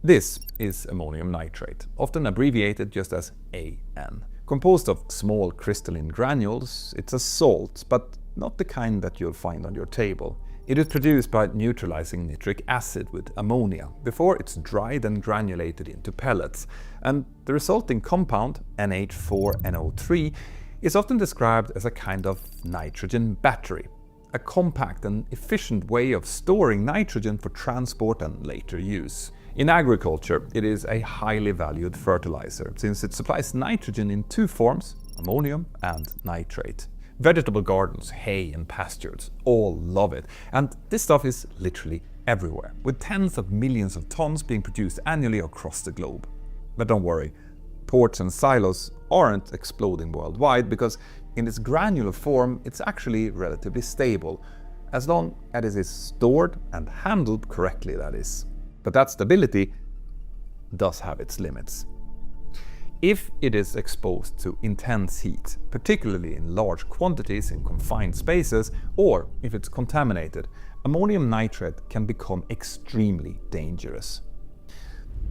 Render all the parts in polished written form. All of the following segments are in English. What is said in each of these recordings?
This is ammonium nitrate, often abbreviated just as AN. Composed of small crystalline granules, it's a salt, but not the kind that you'll find on your table. It is produced by neutralizing nitric acid with ammonia before it's dried and granulated into pellets, and the resulting compound, NH4NO3, is often described as a kind of nitrogen battery, a compact and efficient way of storing nitrogen for transport and later use. In agriculture, it is a highly valued fertilizer, since it supplies nitrogen in two forms, ammonium and nitrate. Vegetable gardens, hay and pastures all love it, and this stuff is literally everywhere, with tens of millions of tons being produced annually across the globe. But don't worry, ports and silos aren't exploding worldwide, because in its granular form it's actually relatively stable, as long as it is stored and handled correctly, that is. But that stability does have its limits. If it is exposed to intense heat, particularly in large quantities in confined spaces, or if it's contaminated, ammonium nitrate can become extremely dangerous.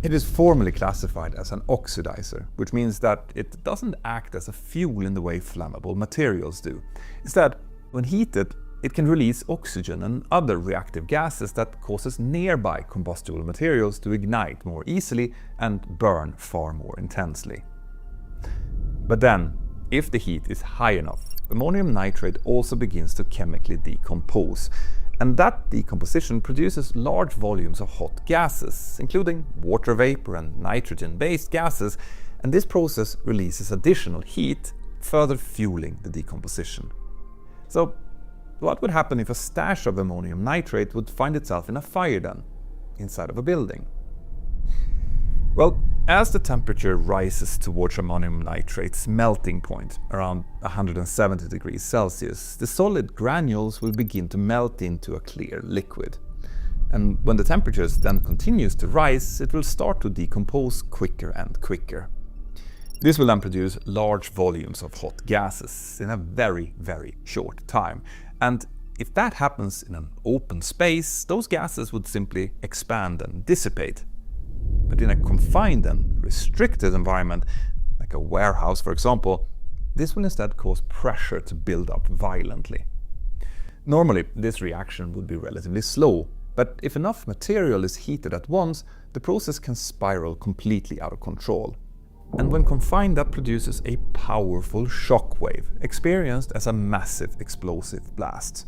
It is formally classified as an oxidizer, which means that it doesn't act as a fuel in the way flammable materials do. Instead, when heated, it can release oxygen and other reactive gases that causes nearby combustible materials to ignite more easily and burn far more intensely. But then, if the heat is high enough, ammonium nitrate also begins to chemically decompose, and that decomposition produces large volumes of hot gases, including water vapor and nitrogen-based gases, and this process releases additional heat, further fueling the decomposition. So, what would happen if a stash of ammonium nitrate would find itself in a fire then, inside of a building? Well, as the temperature rises towards ammonium nitrate's melting point, around 170 degrees Celsius, the solid granules will begin to melt into a clear liquid. And when the temperature then continues to rise, it will start to decompose quicker and quicker. This will then produce large volumes of hot gases in a very, very short time. And if that happens in an open space, those gases would simply expand and dissipate. But in a confined and restricted environment, like a warehouse for example, this will instead cause pressure to build up violently. Normally, this reaction would be relatively slow, but if enough material is heated at once, the process can spiral completely out of control. And when confined, that produces a powerful shock wave, experienced as a massive explosive blast.